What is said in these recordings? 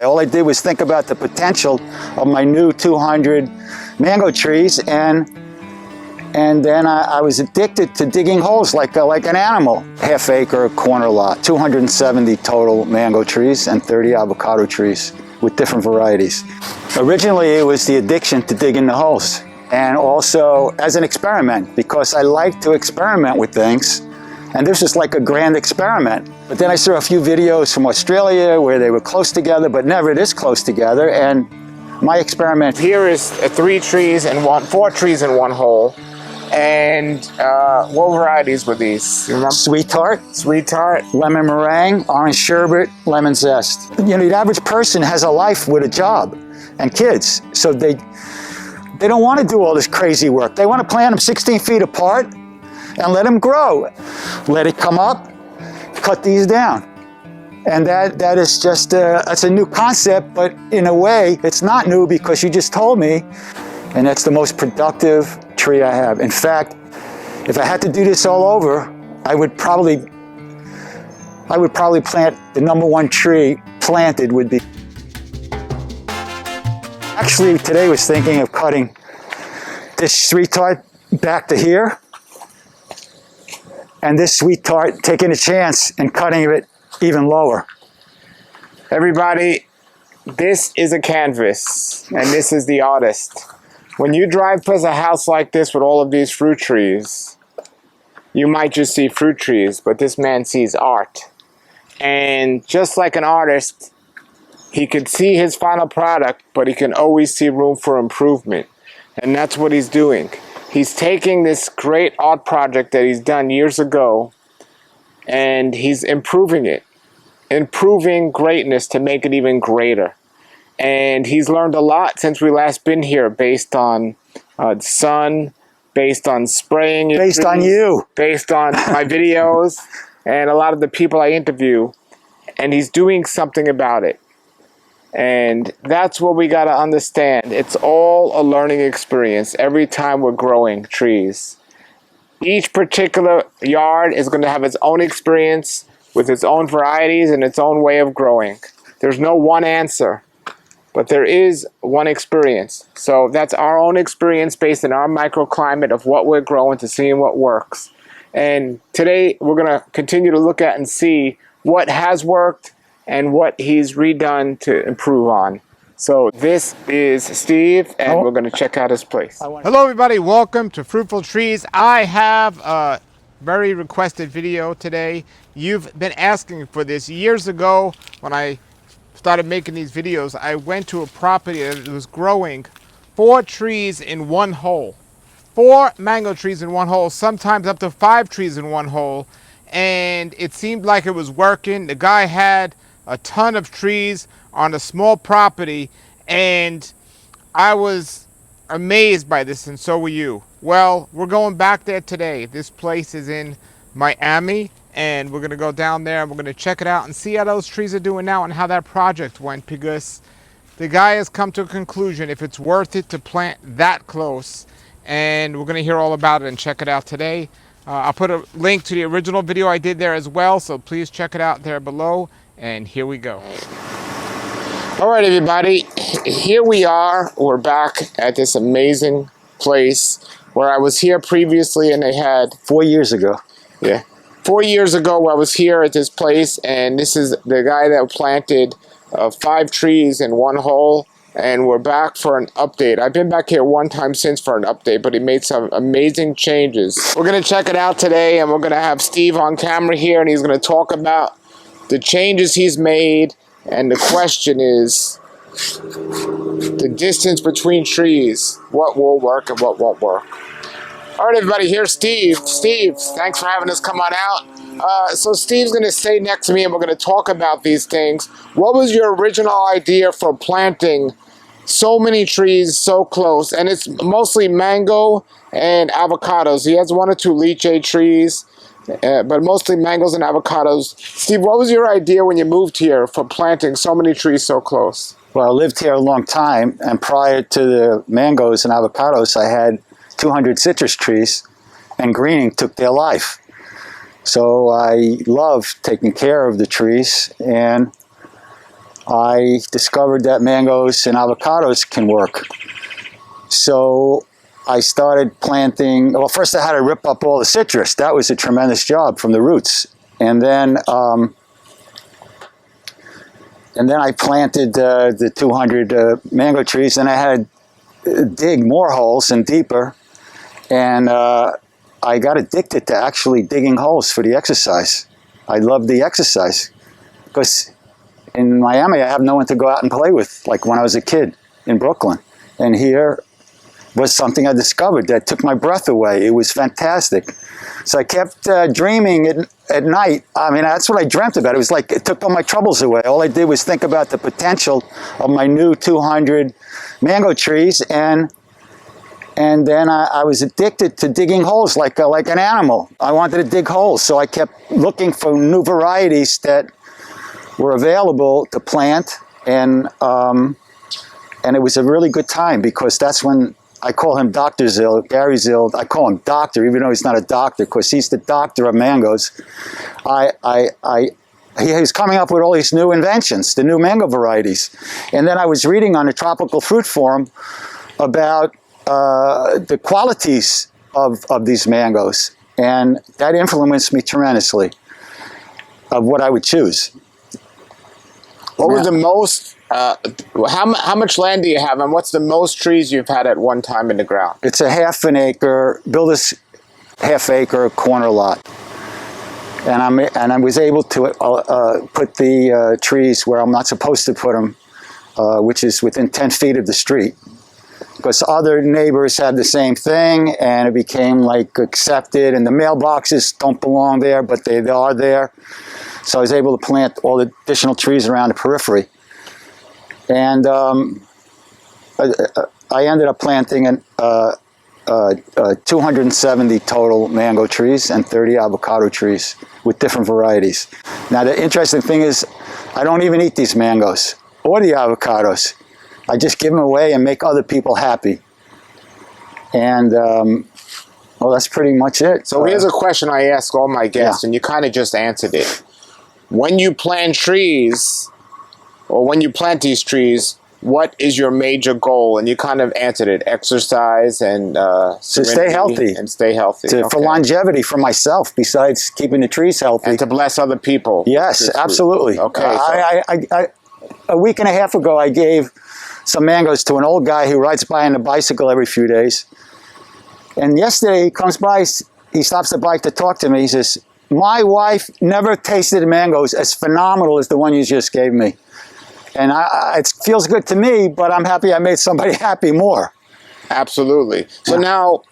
All I did was think about the potential of my new 200 mango trees, and then I was addicted to digging holes like an animal. Half-acre corner lot, 270 total mango trees and 30 avocado trees with different varieties. Originally, it was the addiction to digging the holes, and also as an experiment, because I like to experiment with things. And this is like a grand experiment. But then I saw a few videos from Australia where they were close together, but never this close together. And my experiment here is four trees in one hole. And what varieties were these? You remember? Sweet Tart. Sweet Tart. Lemon meringue, orange sherbet, lemon zest. You know, the average person has a life with a job and kids. So they don't want to do all this crazy work. They want to plant them 16 feet apart and let them grow. Let it come up, cut these down. And that is just, that's a new concept, but in a way, it's not new because you just told me, and that's the most productive tree I have. In fact, if I had to do this all over, I would probably plant the #1 tree planted would be. Actually, today I was thinking of cutting this Sweet Tart back to here, and this Sweet Tart, taking a chance and cutting it even lower. Everybody, this is a canvas, and this is the artist. When you drive past a house like this with all of these fruit trees, you might just see fruit trees, but this man sees art. And just like an artist, he could see his final product, but he can always see room for improvement. And that's what he's doing. He's taking this great art project that he's done years ago, and he's improving it. Improving greatness to make it even greater. And he's learned a lot since we last been here, based on sun, based on spraying. Based on you. Based on my videos, and a lot of the people I interview. And he's doing something about it. And that's what we got to understand. It's all a learning experience every time we're growing trees. Each particular yard is going to have its own experience with its own varieties and its own way of growing. There's no one answer, but there is one experience. So that's our own experience based on our microclimate of what we're growing to seeing what works. And today we're going to continue to look at and see what has worked and what he's redone to improve on. So this is Steve, and we're going to check out his place. Hello everybody, welcome to Fruitful Trees. I have a very requested video today. You've been asking for this. Years ago, when I started making these videos, I went to a property that was growing 4 trees in one hole. 4 mango trees in one hole, sometimes up to 5 trees in one hole. And it seemed like it was working. The guy had a ton of trees on a small property, and I was amazed by this, and so were you. Well, we're going back there today. This place is in Miami, and we're going to go down there and we're going to check it out and see how those trees are doing now and how that project went, because the guy has come to a conclusion if it's worth it to plant that close, and we're going to hear all about it and check it out today. I'll put a link to the original video I did there as well, so please check it out there below. And here we go. All right, everybody, here we are. We're back at this amazing place where I was here previously, and they had 4 years ago. Yeah, 4 years ago I was here at this place, and this is the guy that planted 5 trees in one hole, and we're back for an update. I've been back here one time since for an update, but he made some amazing changes. We're gonna check it out today, and we're gonna have Steve on camera here, and he's gonna talk about the changes he's made, and the question is the distance between trees. What will work and what won't work? All right, everybody, here's Steve. Steve, thanks for having us come on out. So Steve's going to stay next to me, and we're going to talk about these things. What was your original idea for planting so many trees so close? And it's mostly mango and avocados. He has 1 or 2 lychee trees. But mostly mangoes and avocados. Steve, what was your idea when you moved here for planting so many trees so close? Well, I lived here a long time, and prior to the mangoes and avocados, I had 200 citrus trees, and greening took their life. So I love taking care of the trees, and I discovered that mangoes and avocados can work. So I started planting. Well, first I had to rip up all the citrus. That was a tremendous job from the roots. And then I planted the 200 mango trees, and I had to dig more holes and deeper. And I got addicted to actually digging holes for the exercise. I love the exercise because in Miami I have no one to go out and play with, like when I was a kid in Brooklyn. And here was something I discovered that took my breath away. It was fantastic. So I kept dreaming at night. I mean, that's what I dreamt about. It was like it took all my troubles away. All I did was think about the potential of my new 200 mango trees, and then I was addicted to digging holes like an animal. I wanted to dig holes, so I kept looking for new varieties that were available to plant, and it was a really good time because that's when I call him Dr. Zild, Gary Zild. I call him doctor, even though he's not a doctor, because he's the doctor of mangoes. He was coming up with all these new inventions, the new mango varieties. And then I was reading on the Tropical Fruit Forum about the qualities of these mangoes. And that influenced me tremendously of what I would choose. What was the most, how much land do you have, and what's the most trees you've had at one time in the ground? It's a half an acre, built this half acre corner lot. And I was able to put the trees where I'm not supposed to put them, which is within 10 feet of the street. Because other neighbors had the same thing, and it became like accepted, and the mailboxes don't belong there, but they are there. So I was able to plant all the additional trees around the periphery. And I ended up planting 270 total mango trees and 30 avocado trees with different varieties. Now the interesting thing is, I don't even eat these mangoes or the avocados. I just give them away and make other people happy. And well, that's pretty much it. So here's a question I ask all my guests, and you kind of just answered it. When you plant trees, or when you plant these trees, what is your major goal? And you kind of answered it: exercise and to stay healthy. And stay healthy. For longevity, for myself, besides keeping the trees healthy. And to bless other people. Yes, absolutely. Okay. A week and a half ago, I gave some mangoes to an old guy who rides by on a bicycle every few days. And yesterday he comes by, he stops the bike to talk to me. He says, "My wife never tasted mangoes as phenomenal as the one you just gave me." And it feels good to me, but I'm happy I made somebody happy more. Absolutely. So now,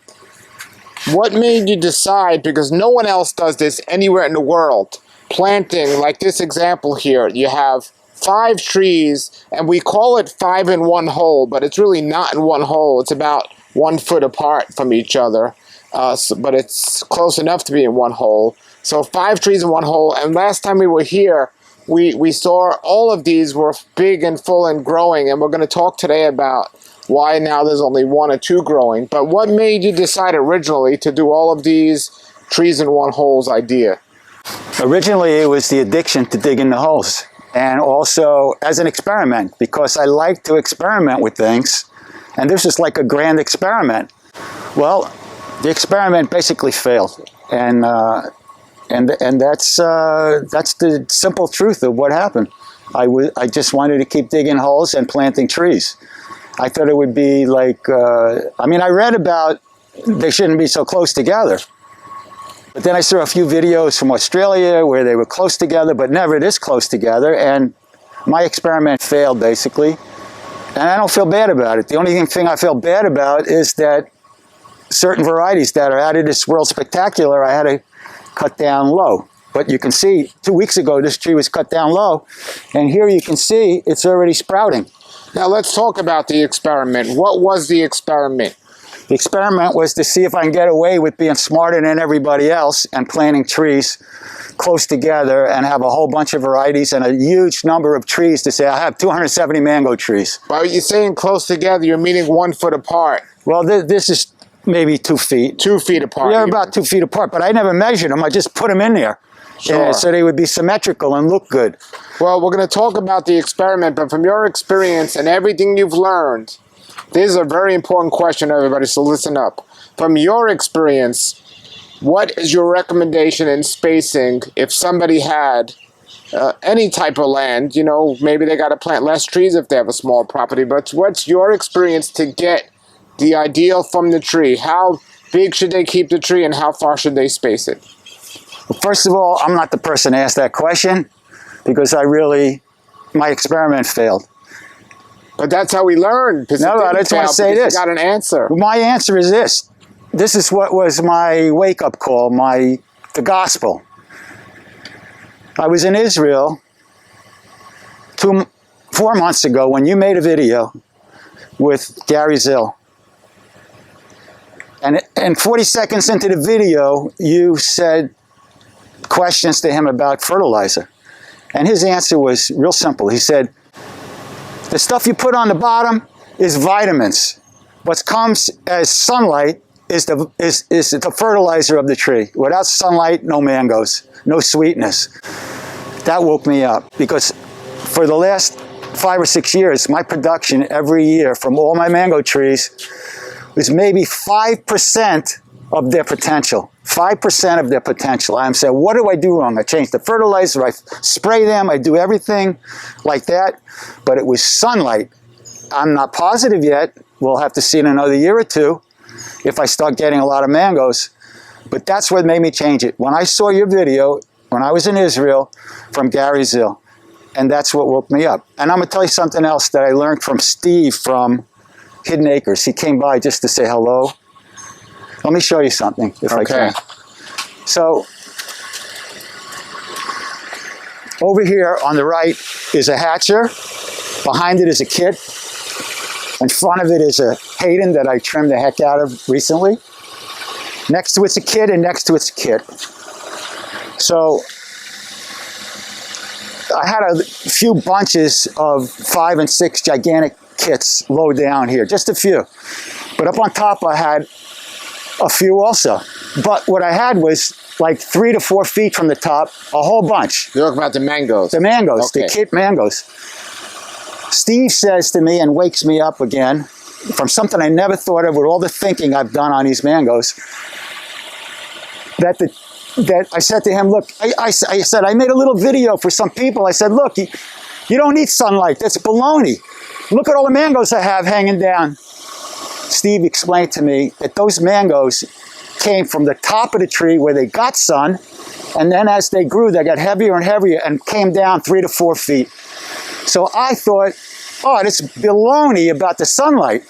what made you decide, because no one else does this anywhere in the world, planting like this example here, you have 5 trees, and we call it 5 in one hole, but it's really not in one hole. It's about 1 foot apart from each other, but it's close enough to be in one hole. So 5 trees in one hole, and last time we were here, we saw all of these were big and full and growing, and we're going to talk today about why now there's only 1 or 2 growing. But what made you decide originally to do all of these trees in one holes idea? Originally, it was the addiction to digging the holes. And also as an experiment, because I like to experiment with things. And this is like a grand experiment. Well, the experiment basically failed. And that's the simple truth of what happened. I just wanted to keep digging holes and planting trees. I thought it would be like, I mean, I read about they shouldn't be so close together. But then I saw a few videos from Australia where they were close together, but never this close together. And my experiment failed, basically. And I don't feel bad about it. The only thing I feel bad about is that certain varieties that are out of this world spectacular, I had to cut down low. But you can see 2 weeks ago, this tree was cut down low. And here you can see it's already sprouting. Now let's talk about the experiment. What was the experiment? The experiment was to see if I can get away with being smarter than everybody else and planting trees close together and have a whole bunch of varieties and a huge number of trees to say I have 270 mango trees. Well, you're saying close together, you're meaning 1 foot apart. Well, this is maybe 2 feet. 2 feet apart. They're about 2 feet apart, but I never measured them. I just put them in there. Sure. so they would be symmetrical and look good. Well, we're going to talk about the experiment, but from your experience and everything you've learned, this is a very important question, everybody, so listen up. From your experience, what is your recommendation in spacing if somebody had any type of land? You know, maybe they got to plant less trees if they have a small property, but what's your experience to get the ideal from the tree? How big should they keep the tree and how far should they space it? Well, first of all, I'm not the person to ask that question because my experiment failed. But that's how we learn. No, I just want to say this. You got an answer. My answer is this. This is what was my wake-up call, the gospel. I was in Israel 4 months ago when you made a video with Gary Zill. And 40 seconds into the video, you said questions to him about fertilizer. And his answer was real simple. He said, the stuff you put on the bottom is vitamins. What comes as sunlight is the fertilizer of the tree. Without sunlight, no mangoes, no sweetness. That woke me up because for the last 5 or 6 years, my production every year from all my mango trees was maybe 5% of their potential. 5% of their potential. I'm saying, what do I do wrong? I change the fertilizer, I spray them, I do everything like that, but it was sunlight. I'm not positive yet. We'll have to see in another year or two if I start getting a lot of mangoes. But that's what made me change it. When I saw your video, when I was in Israel, from Gary Zill, and that's what woke me up. And I'm going to tell you something else that I learned from Steve from Hidden Acres. He came by just to say hello. Let me show you something, if I can. So, over here on the right is a hatcher. Behind it is a kit. In front of it is a Hayden that I trimmed the heck out of recently. Next to it's a kit, and next to it's a kit. So, I had a few bunches of 5 and 6 gigantic kits low down here, just a few. But up on top I had a few also. But what I had was like 3 to 4 feet from the top, a whole bunch. You're talking about the mangoes. The mangoes, okay. The kit mangoes. Steve says to me and wakes me up again from something I never thought of with all the thinking I've done on these mangoes, that I said to him, look, I said, I made a little video for some people. I said, look, you don't need sunlight. That's baloney. Look at all the mangoes I have hanging down. Steve explained to me that those mangoes came from the top of the tree where they got sun, and then as they grew, they got heavier and heavier and came down 3 to 4 feet. So I thought, oh, this baloney about the sunlight.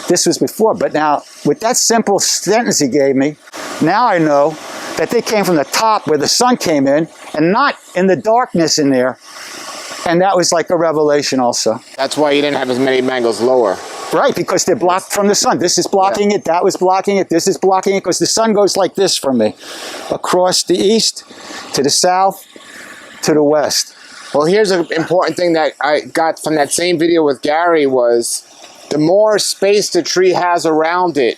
This was before, but now with that simple sentence he gave me, now I know that they came from the top where the sun came in and not in the darkness in there. And that was like a revelation also. That's why you didn't have as many mangoes lower. Right, because they're blocked from the sun. This is blocking it, that was blocking it, this is blocking it, because the sun goes like this from me. Across the east, to the south, to the west. Well, here's an important thing that I got from that same video with Gary was the more space the tree has around it,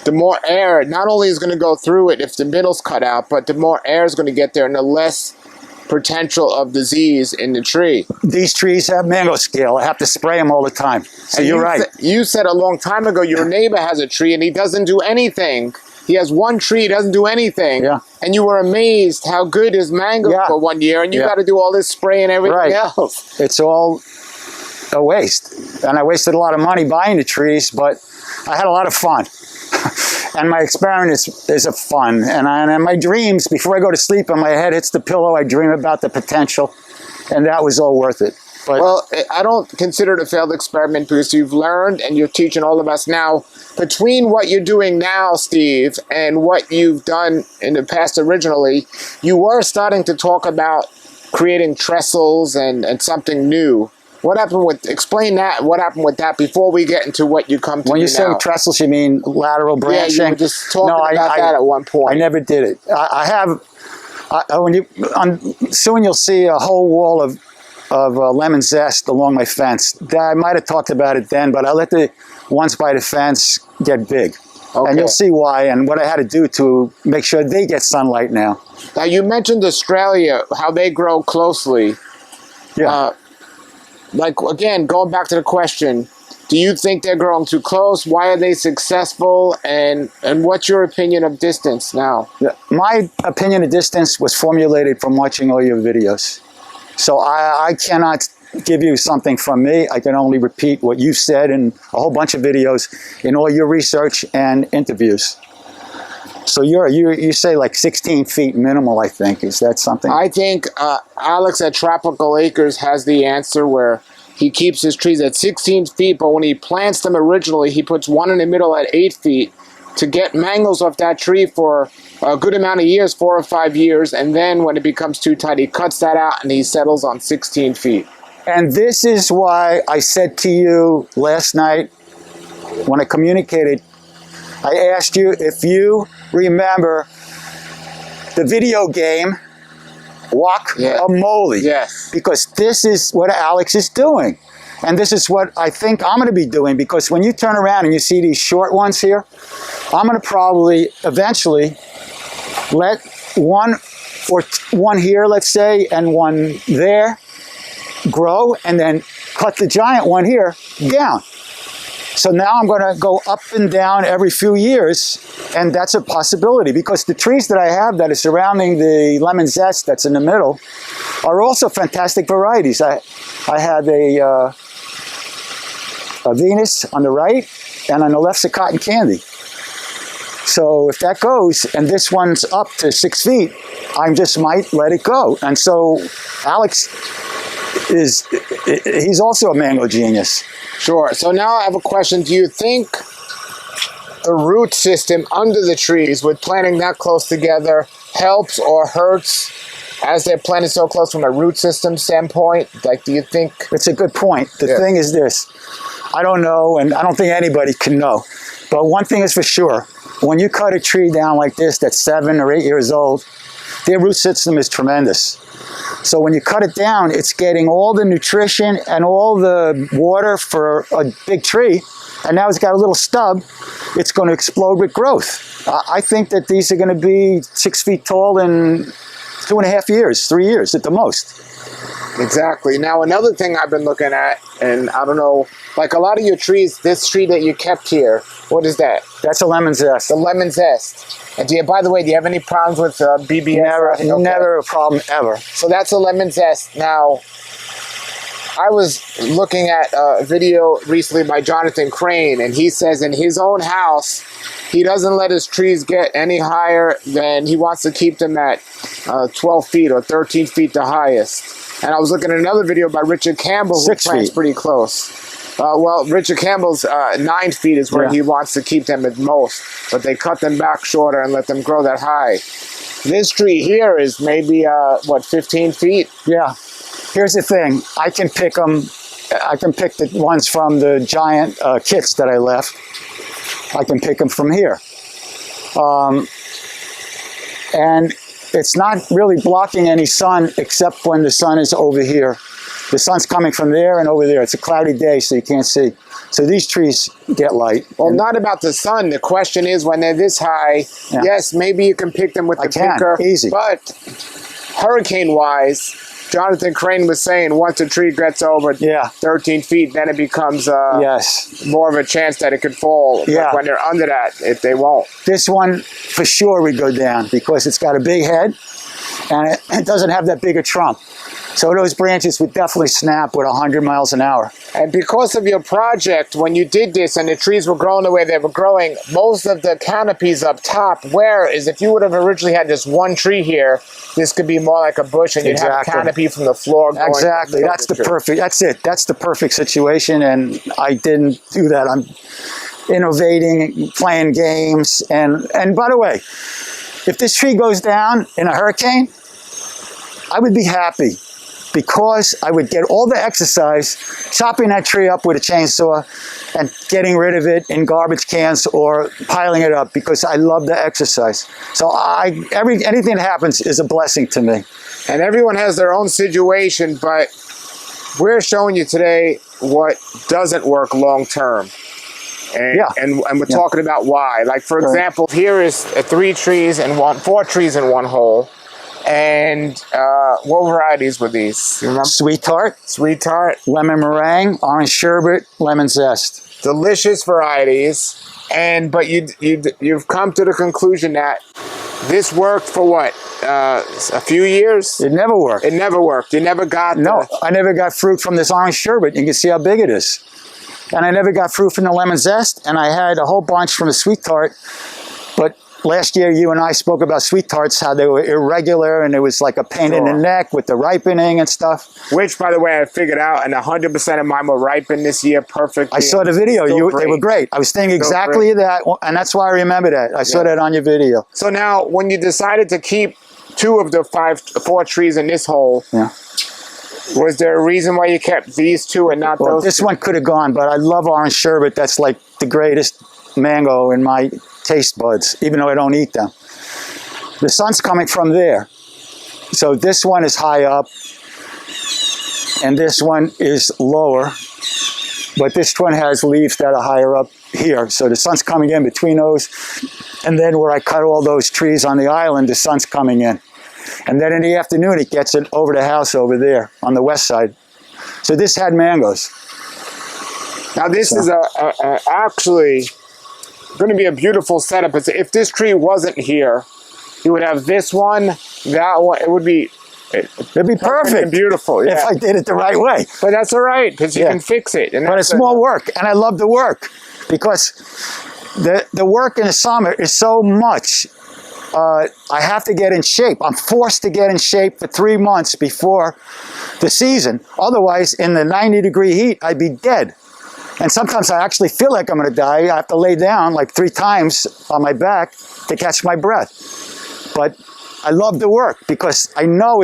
the more air, not only is going to go through it if the middle's cut out, but the more air is going to get there and the less potential of disease in the tree. These trees have mango scale. I have to spray them all the time. So you're right. You said a long time ago your neighbor has a tree and he doesn't do anything. He has one tree, he doesn't do anything. Yeah. And you were amazed how good his mango for 1 year, and you got to do all this spray and everything else. It's all a waste. And I wasted a lot of money buying the trees, but I had a lot of fun. And my experiment is a fun. And my dreams, before I go to sleep and my head hits the pillow, I dream about the potential. And that was all worth it. But, well, I don't consider it a failed experiment because you've learned and you're teaching all of us now. Between what you're doing now, Steve, and what you've done in the past originally, you were starting to talk about creating trestles and something new. What happened with, explain that, what happened with that before we get into what you come to when do you say now. Trestles, you mean lateral branching? Yeah, you were just talking about that at one point. I never did it. Soon you'll see a whole wall of lemon zest along my fence. I might have talked about it then, but I let the ones by the fence get big. Okay. And you'll see why and what I had to do to make sure they get sunlight now. Now, you mentioned Australia, how they grow closely. Yeah. Like, again, going back to the question, do you think they're growing too close? Why are they successful? And what's your opinion of distance now? Yeah. My opinion of distance was formulated from watching all your videos. So I cannot give you something from me. I can only repeat what you said in a whole bunch of videos in all your research and interviews. So you say like 16 feet minimal, I think. Is that something? I think Alex at Tropical Acres has the answer, where he keeps his trees at 16 feet, but when he plants them originally, he puts one in the middle at 8 feet to get mangoes off that tree for a good amount of years, 4 or 5 years, and then when it becomes too tight, he cuts that out and he settles on 16 feet. And this is why I said to you last night when I communicated, I asked you if you remember the video game Guacamole. Yes. Because this is what Alex is doing. And this is what I think I'm going to be doing, because when you turn around and you see these short ones here, I'm going to probably eventually let one here, let's say, and one there grow, and then cut the giant one here down. So now I'm going to go up and down every few years, and that's a possibility, because the trees that I have that are surrounding the lemon zest that's in the middle are also fantastic varieties. I have a Venus on the right, and on the left's a cotton candy. So if that goes, and this one's up to 6 feet, I just might let it go. And so Alex he's also a mango genius. Sure. So now I have a question. Do you think the root system under the trees, with planting that close together, helps or hurts as they're planted so close from a root system standpoint? Like, do you think... It's a good point. The thing is this. I don't know, and I don't think anybody can know. But one thing is for sure. When you cut a tree down like this that's 7 or 8 years old, their root system is tremendous. So when you cut it down, it's getting all the nutrition and all the water for a big tree. And now it's got a little stub. It's going to explode with growth. I think that these are going to be 6 feet tall in 2.5 years, 3 years at the most. Exactly. Now, another thing I've been looking at, and I don't know, like a lot of your trees, this tree that you kept here, what is that? That's a lemon zest. The lemon zest. And by the way, do you have any problems with BBS? Never a problem ever. So that's a lemon zest. Now, I was looking at a video recently by Jonathan Crane, and he says in his own house, he doesn't let his trees get any higher than he wants to keep them at 12 feet or 13 feet the highest. And I was looking at another video by Richard Campbell, who plants pretty close. Well, Richard Campbell's 9 feet is where he wants to keep them at most, but they cut them back shorter and let them grow that high. This tree here is maybe, 15 feet? Yeah. Here's the thing. I can pick them. I can pick the ones from the giant kits that I left. I can pick them from here. And it's not really blocking any sun except when the sun is over here. The sun's coming from there and over there. It's a cloudy day, so you can't see. So these trees get light. Well, not about the sun. The question is, when they're this high, yes, maybe you can pick them with the picker. Easy. But hurricane-wise, Jonathan Crane was saying once a tree gets over 13 feet, then it becomes more of a chance that it could fall. But when they're under that, they won't. This one, for sure, would go down because it's got a big head and it doesn't have that big a trunk. So those branches would definitely snap with 100 miles an hour. And because of your project, when you did this and the trees were growing the way they were growing, most of the canopies up top, whereas if you would have originally had just one tree here, this could be more like a bush and you'd have a canopy from the floor going. Exactly. That's the perfect, that's it. That's the perfect situation, and I didn't do that. I'm innovating, playing games, and by the way, if this tree goes down in a hurricane, I would be happy, because I would get all the exercise chopping that tree up with a chainsaw and getting rid of it in garbage cans or piling it up, because I love the exercise. So anything that happens is a blessing to me. And everyone has their own situation, but we're showing you today what doesn't work long term. And we're talking about why. Like, for example, here is 4 trees in one hole. And what varieties were these? You remember? Sweet Tart. Sweet Tart. Lemon meringue, orange sherbet, lemon zest. Delicious varieties. But you've come to the conclusion that this worked for what? A few years? It never worked. It never worked. You never got I never got fruit from this orange sherbet. You can see how big it is. And I never got fruit from the lemon zest. And I had a whole bunch from the Sweet Tart. But last year, you and I spoke about Sweet Tarts, how they were irregular, and it was like a pain in the neck with the ripening and stuff. Which, by the way, I figured out, and 100% of mine were ripened this year perfectly. I saw the video. They were great. I was thinking exactly that, and that's why I remember that. I saw that on your video. So now, when you decided to keep 2 of the 4 trees in this hole, was there a reason why you kept these 2 and not those? This one could have gone, but I love orange sherbet. That's like the greatest mango in my taste buds, even though I don't eat them. The sun's coming from there. So this one is high up, and this one is lower. But this one has leaves that are higher up here. So the sun's coming in between those. And then where I cut all those trees on the island, the sun's coming in. And then in the afternoon, it gets it over the house over there on the west side. So this had mangoes. Now this is actually going to be a beautiful setup. If this tree wasn't here, you would have this one, that one. It'd be perfect and beautiful if I did it the right way. But that's all right, because you can fix it. But it's more work, and I love the work, because the work in the summer is so much. I have to get in shape. I'm forced to get in shape for 3 months before the season. Otherwise, in the 90-degree heat, I'd be dead. And sometimes I actually feel like I'm going to die. I have to lay down like 3 times on my back to catch my breath. But I love the work, because I know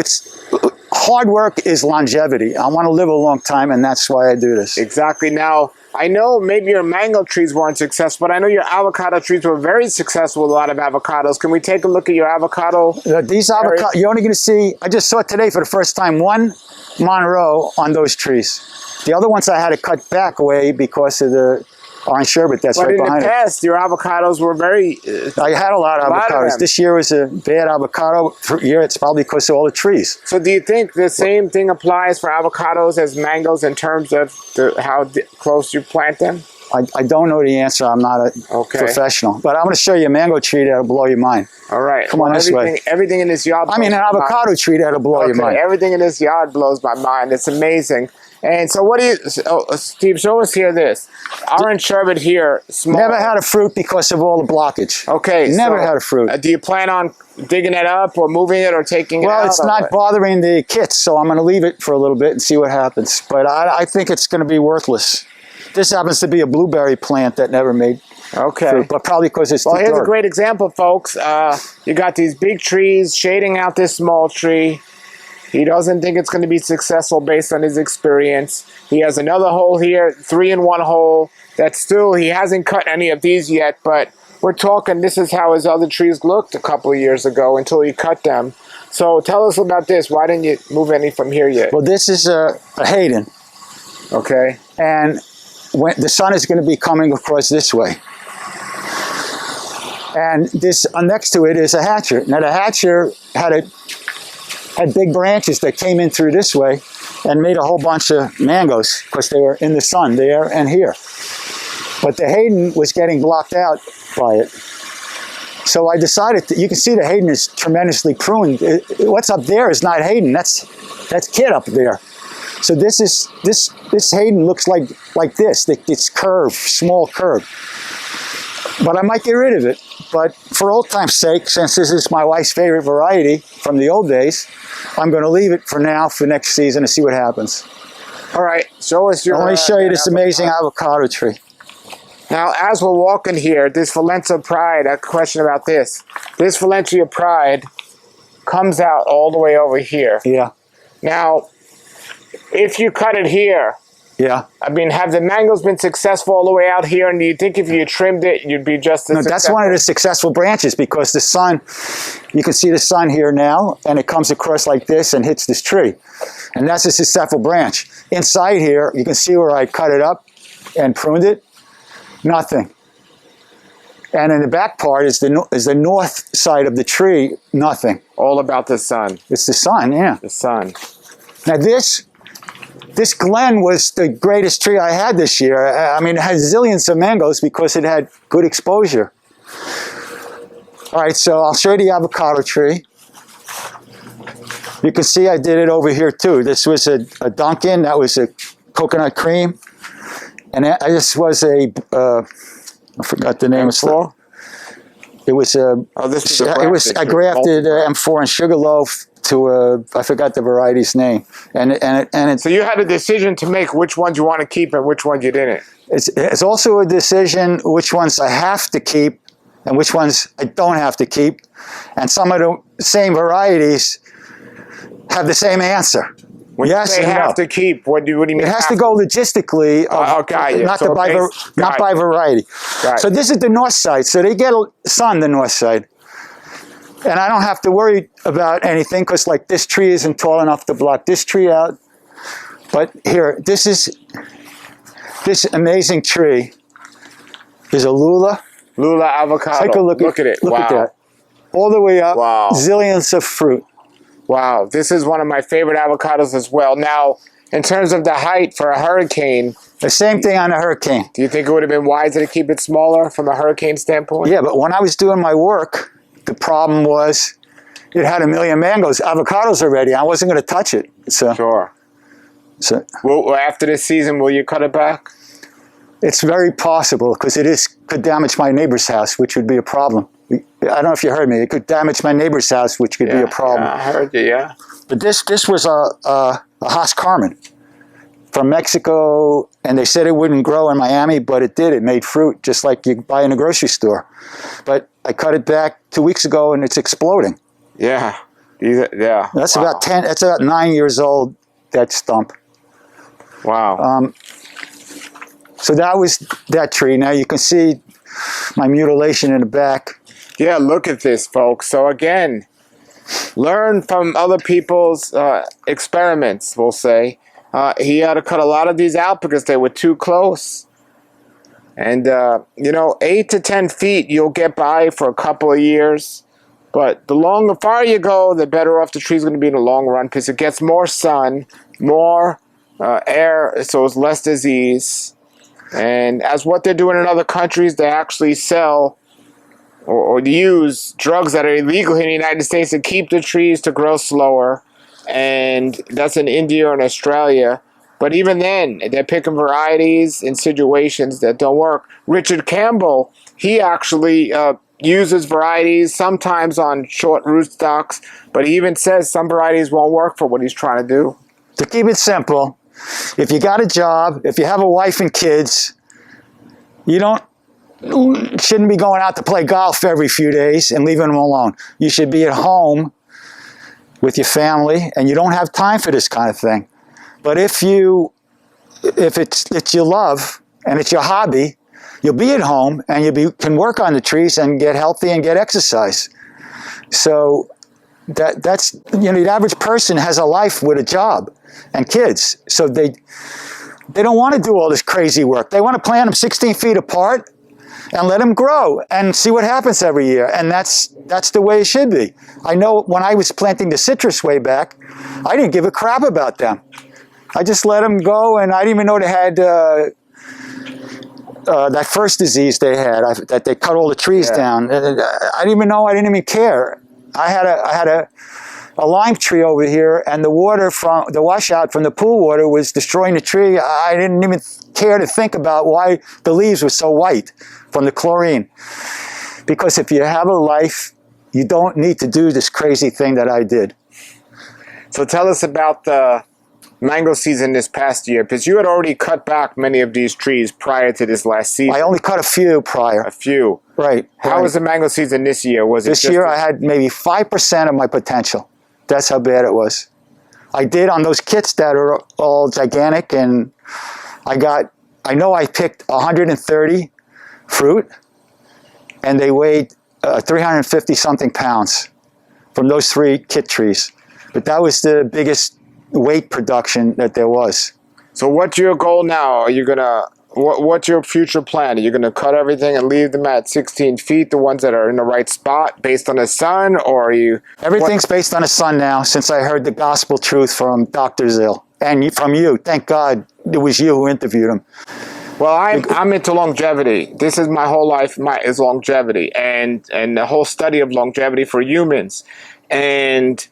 hard work is longevity. I want to live a long time, and that's why I do this. Now, I know maybe your mango trees weren't successful, but I know your avocado trees were very successful with a lot of avocados. Can we take a look at your avocado? These avocados, you're only going to see, I just saw it today for the first time, 1 Monroe on those trees. The other ones I had to cut back away because of the orange sherbet that's right behind it. But in the past, your avocados were very... I had a lot of avocados. This year was a bad avocado year. It's probably because of all the trees. So do you think the same thing applies for avocados as mangoes in terms of how close you plant them? I don't know the answer. I'm not a professional. But I'm going to show you a mango tree that'll blow your mind. All right. Come on this way. Everything in this yard... an avocado tree that'll blow your mind. Everything in this yard blows my mind. It's amazing. And so what do you... Steve, show us here this. Orange sherbet here. Small. Never had a fruit because of all the blockage. Okay. Never had a fruit. Do you plan on digging it up or moving it or taking it out? Well, it's not bothering the kits, so I'm going to leave it for a little bit and see what happens. But I think it's going to be worthless. This happens to be a blueberry plant that never made fruit, but probably because it's too dark. Well, here's a great example, folks. You got these big trees shading out this small tree. He doesn't think it's going to be successful based on his experience. He has another hole here, 3 in 1 hole. That still, he hasn't cut any of these yet, but we're talking, this is how his other trees looked a couple of years ago until he cut them. So tell us about this. Why didn't you move any from here yet? Well, this is a Hayden. Okay. And when the sun is going to be coming across this way. And this next to it is a hatcher. Now the hatcher had big branches that came in through this way and made a whole bunch of mangoes because they were in the sun there and here. But the Hayden was getting blocked out by it. So I decided you can see the Hayden is tremendously pruned. What's up there is not Hayden. That's Kid up there. So this Hayden looks like this. It's curved, small curve. But I might get rid of it. But for old time's sake, since this is my wife's favorite variety from the old days, I'm going to leave it for now for next season and see what happens. All right, show us your... Let me show you this amazing avocado tree. Now, as we're walking here, this Valencia Pride, a question about this. This Valencia Pride comes out all the way over here. Yeah. Now, if you cut it here, yeah. I mean, have the mangoes been successful all the way out here? And do you think if you trimmed it, you'd be just as successful? That's one of the successful branches because the sun, you can see the sun here now, and it comes across like this and hits this tree. And that's a successful branch. Inside here, you can see where I cut it up and pruned it. nothing. And in the back part is the north side of the tree, nothing. All about the sun. It's the sun, yeah. The sun. Now this Glen was the greatest tree I had this year. I mean, it had zillions of mangoes because it had good exposure. All right, so I'll show you the avocado tree. You can see I did it over here too. This was a Dunkin', that was a coconut cream. And this was I forgot the name. M4? It was a. Oh, this is I grafted M4 and Sugarloaf to I forgot the variety's name. And so you had a decision to make which ones you want to keep and which ones you didn't. It's also a decision which ones I have to keep and which ones I don't have to keep. And some of the same varieties have the same answer. When yes, you say have to keep, what do you mean? It has to go logistically, not by variety. So this is the north side. So they get sun, the north side. And I don't have to worry about anything because like this tree isn't tall enough to block this tree out. But here, this amazing tree is a Lula. Lula avocado. Take a look at it. Look at that. All the way up, zillions of fruit. Wow, this is one of my favorite avocados as well. Now, in terms of the height for a hurricane... The same thing on a hurricane. Do you think it would have been wiser to keep it smaller from a hurricane standpoint? Yeah, but when I was doing my work, the problem was it had 1 million mangoes, avocados already. I wasn't going to touch it. So, sure. So, well, after this season, will you cut it back? It's very possible because could damage my neighbor's house, which would be a problem. I don't know if you heard me. It could damage my neighbor's house, which could be a problem. Yeah, I heard you, yeah. But this was a Haas Carmen from Mexico, and they said it wouldn't grow in Miami, but it did. It made fruit, just like you buy in a grocery store. But I cut it back 2 weeks ago, and it's exploding. Yeah. Yeah. That's about 10. That's about 9 years old, that stump. Wow. So that was that tree. Now you can see my mutilation in the back. Yeah, look at this, folks. So again, learn from other people's experiments, we'll say. He had to cut a lot of these out because they were too close. And, 8 to 10 feet, you'll get by for a couple of years. But the farther you go, the better off the tree's going to be in the long run because it gets more sun, more air, so it's less disease. And as what they're doing in other countries, they actually sell or use drugs that are illegal in the United States to keep the trees to grow slower. And that's in India and Australia. But even then, they're picking varieties in situations that don't work. Richard Campbell, he actually uses varieties sometimes on short rootstocks, but he even says some varieties won't work for what he's trying to do. To keep it simple, if you got a job, if you have a wife and kids, you shouldn't be going out to play golf every few days and leaving them alone. You should be at home with your family, and you don't have time for this kind of thing. But if it's your love and it's your hobby, you'll be at home and you can work on the trees and get healthy and get exercise. So that's the average person has a life with a job and kids. So they don't want to do all this crazy work. They want to plant them 16 feet apart and let them grow and see what happens every year. And that's the way it should be. I know when I was planting the citrus way back, I didn't give a crap about them. I just let them go, and I didn't even know they had that first disease they had, that they cut all the trees down. I didn't even know, I didn't even care. I had a lime tree over here, and the water from the washout from the pool water was destroying the tree. I didn't even care to think about why the leaves were so white from the chlorine. Because if you have a life, you don't need to do this crazy thing that I did. So tell us about the mango season this past year, because you had already cut back many of these trees prior to this last season. I only cut a few prior. A few. Right. How was the mango season this year? This year I had maybe 5% of my potential. That's how bad it was. I did on those kits that are all gigantic, and I know I picked 130 fruit, and they weighed 350 something pounds from those 3 kit trees. But that was the biggest weight production that there was. So what's your goal now? Are you gonna what's your future plan? Are you going to cut everything and leave them at 16 feet, the ones that are in the right spot, based on the sun, or are you? Everything's based on the sun now, since I heard the gospel truth from Dr. Zill and from you. Thank God it was you who interviewed him. Well, I'm into longevity. This is my whole life. Is longevity and the whole study of longevity for humans. And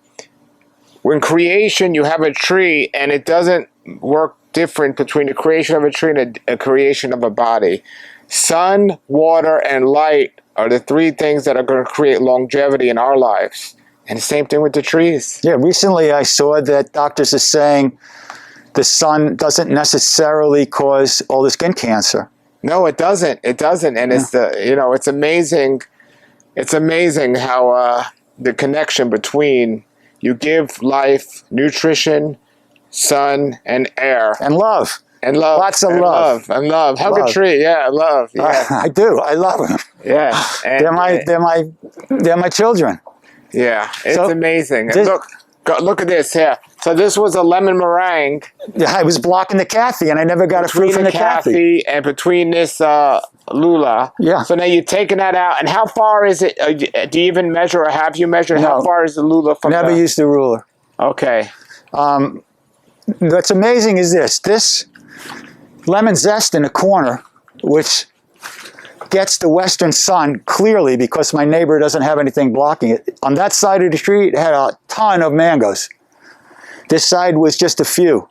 when creation, you have a tree, and it doesn't work different between the creation of a tree and a creation of a body. Sun, water, and light are the three things that are going to create longevity in our lives. And the same thing with the trees. Yeah, recently I saw that doctors are saying the sun doesn't necessarily cause all the skin cancer. No, it doesn't. It doesn't. And it's it's amazing. It's amazing how the connection between you give life, nutrition, sun, and air. And love. And love. Lots of love. And love. Hug a tree. Yeah, love. Yeah. I do. I love them. Yeah. And, they're my children. Yeah. It's amazing. This, look at this here. So this was a lemon meringue. I was blocking the Kathy, and I never got a fruit from the Kathy. And between this Lula. Yeah. So now you're taking that out. And how far is it? Do you even measure, or have you measured? No. How far is the Lula from Never used the ruler. Okay. What's amazing is this lemon zest in the corner, which gets the western sun clearly because my neighbor doesn't have anything blocking it. On that side of the street, it had a ton of mangoes. This side was just a few.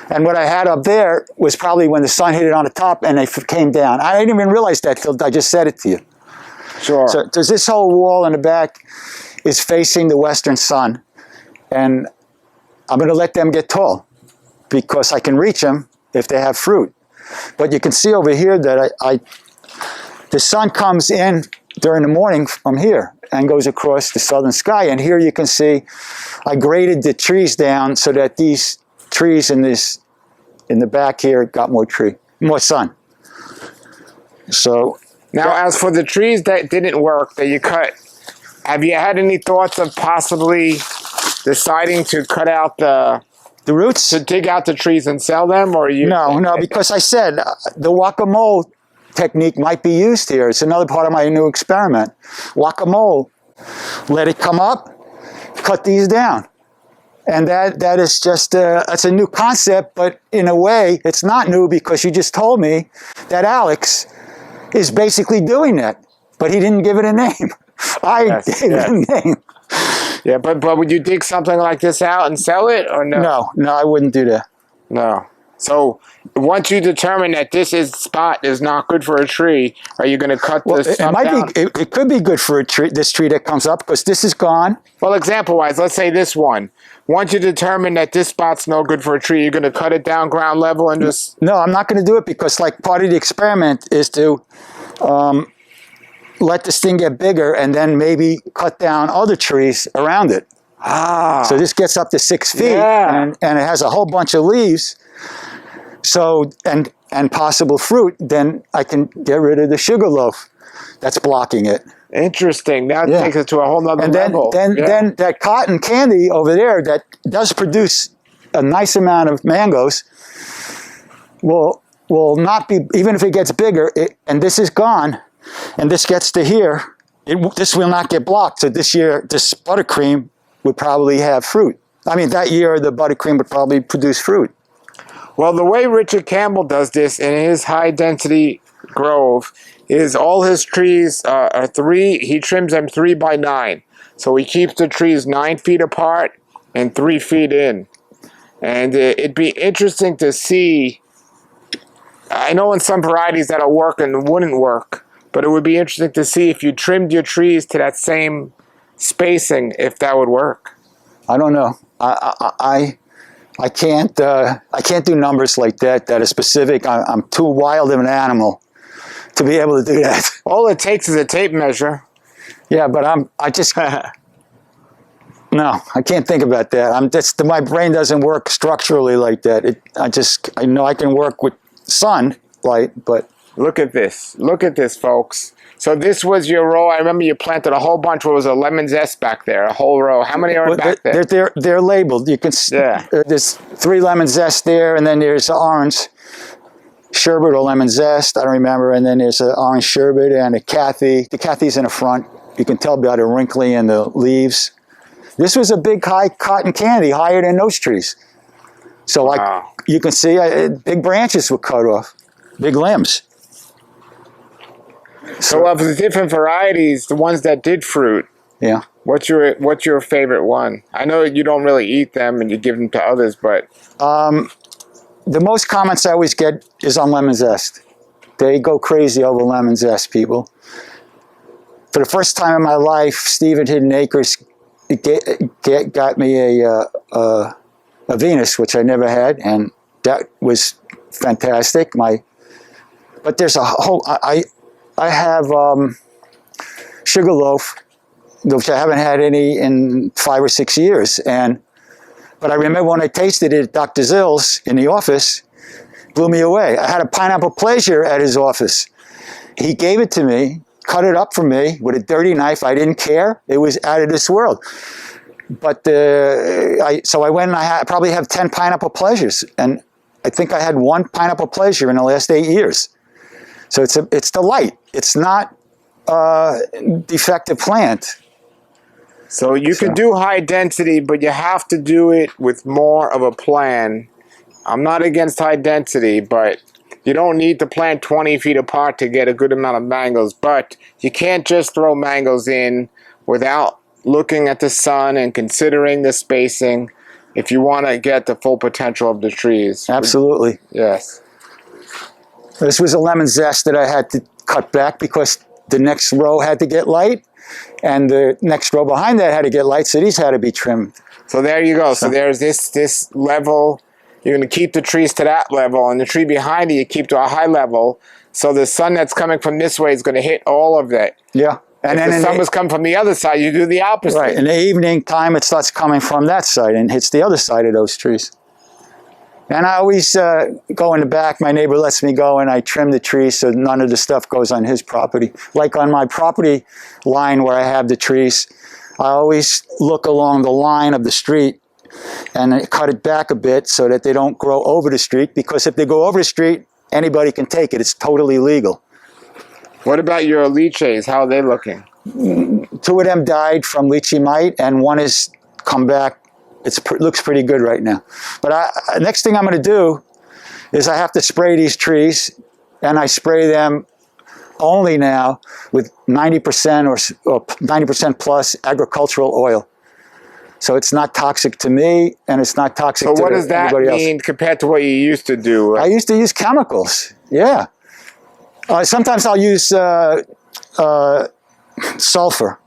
And what I had up there was probably when the sun hit it on the top and they came down. I didn't even realize that till I just said it to you. Sure. So there's this whole wall in the back is facing the western sun. And I'm going to let them get tall because I can reach them if they have fruit. But you can see over here that the sun comes in during the morning from here and goes across the southern sky. And here you can see I graded the trees down so that these trees in the back here got more sun. So now, as for the trees that didn't work that you cut, have you had any thoughts of possibly deciding to cut out the roots, to dig out the trees and sell them, or you? No, because I said the guacamole technique might be used here. It's another part of my new experiment. Guacamole, let it come up, cut these down. And that is just, it's a new concept, but in a way, it's not new because you just told me that Alex is basically doing that, but he didn't give it a name. I gave it a name. Yeah, but would you dig something like this out and sell it, or no? No, I wouldn't do that. No. So once you determine that this spot is not good for a tree, are you going to cut this down? It could be good for a tree, this tree that comes up, because this is gone. Well, example-wise, let's say this one. Once you determine that this spot's no good for a tree, you're going to cut it down ground level and just... No, I'm not going to do it because part of the experiment is to let this thing get bigger and then maybe cut down other trees around it. So this gets up to 6 feet and it has a whole bunch of leaves. So, and possible fruit, then I can get rid of the sugar loaf that's blocking it. Interesting. That takes it to a whole nother level. Then that cotton candy over there that does produce a nice amount of mangoes will not be, even if it gets bigger, and this is gone, and this gets to here, this will not get blocked. So this year, this buttercream would probably have fruit. I mean, that year, the buttercream would probably produce fruit. Well, the way Richard Campbell does this in his high-density grove is all his trees are he trims them 3 by 9. So he keeps the trees 9 feet apart and 3 feet in. And it'd be interesting to see, I know in some varieties that'll work and wouldn't work, but it would be interesting to see if you trimmed your trees to that same spacing, if that would work. I don't know. I can't do numbers like that are specific. I'm too wild of an animal to be able to do that. All it takes is a tape measure. Yeah, but no, I can't think about that. My brain doesn't work structurally like that. I know I can work with sunlight, but look at this. Look at this, folks. So this was your row. I remember you planted a whole bunch. What was a lemon zest back there? A whole row. How many are back there? They're labeled. You can see there's 3 lemon zest there, and then there's orange. Sherbet or lemon zest, I don't remember. And then there's an orange sherbet and a Cathy. The Cathy's in the front. You can tell by the wrinkly in the leaves. This was a big high cotton candy, higher than those trees. So like you can see, big branches were cut off, big limbs. So of the different varieties, the ones that did fruit, yeah. What's your favorite one? I know you don't really eat them and you give them to others, but the most comments I always get is on lemon zest. They go crazy over lemon zest, people. For the first time in my life, Steve at Hidden Acres got me a Venus, which I never had, and that was fantastic. But there's a whole. I have Sugarloaf, which I haven't had any in 5 or 6 years, but I remember when I tasted it at Dr. Zill's in the office, blew me away. I had a Pineapple Pleasure at his office. He gave it to me, cut it up for me with a dirty knife. I didn't care. It was out of this world. But so I went and I probably have 10 Pineapple Pleasures, and I think I had 1 Pineapple Pleasure in the last 8 years. So it's delight. It's not a defective plant. So you can do high density, but you have to do it with more of a plan. I'm not against high density, but you don't need to plant 20 feet apart to get a good amount of mangoes. But you can't just throw mangoes in without looking at the sun and considering the spacing if you want to get the full potential of the trees. Absolutely. Yes. This was a lemon zest that I had to cut back because the next row had to get light, and the next row behind that had to get light, so these had to be trimmed. So there you go. So there's this level. You're going to keep the trees to that level, and the tree behind it you keep to a high level. So the sun that's coming from this way is going to hit all of it. Yeah. And if then the sun was coming from the other side, you do the opposite. Right. In the evening time, it starts coming from that side and hits the other side of those trees. And I always go in the back. My neighbor lets me go, and I trim the trees so none of the stuff goes on his property. Like on my property line where I have the trees, I always look along the line of the street and I cut it back a bit so that they don't grow over the street, because if they go over the street, anybody can take it. It's totally legal. What about your lychees? How are they looking? 2 of them died from lychee mite, and 1 has come back. It looks pretty good right now. But next thing I'm going to do is I have to spray these trees, and I spray them only now with 90% or 90% plus agricultural oil. So it's not toxic to me, and it's not toxic to anybody else. So what does that mean compared to what you used to do? I used to use chemicals, yeah. Sometimes I'll use sulfur,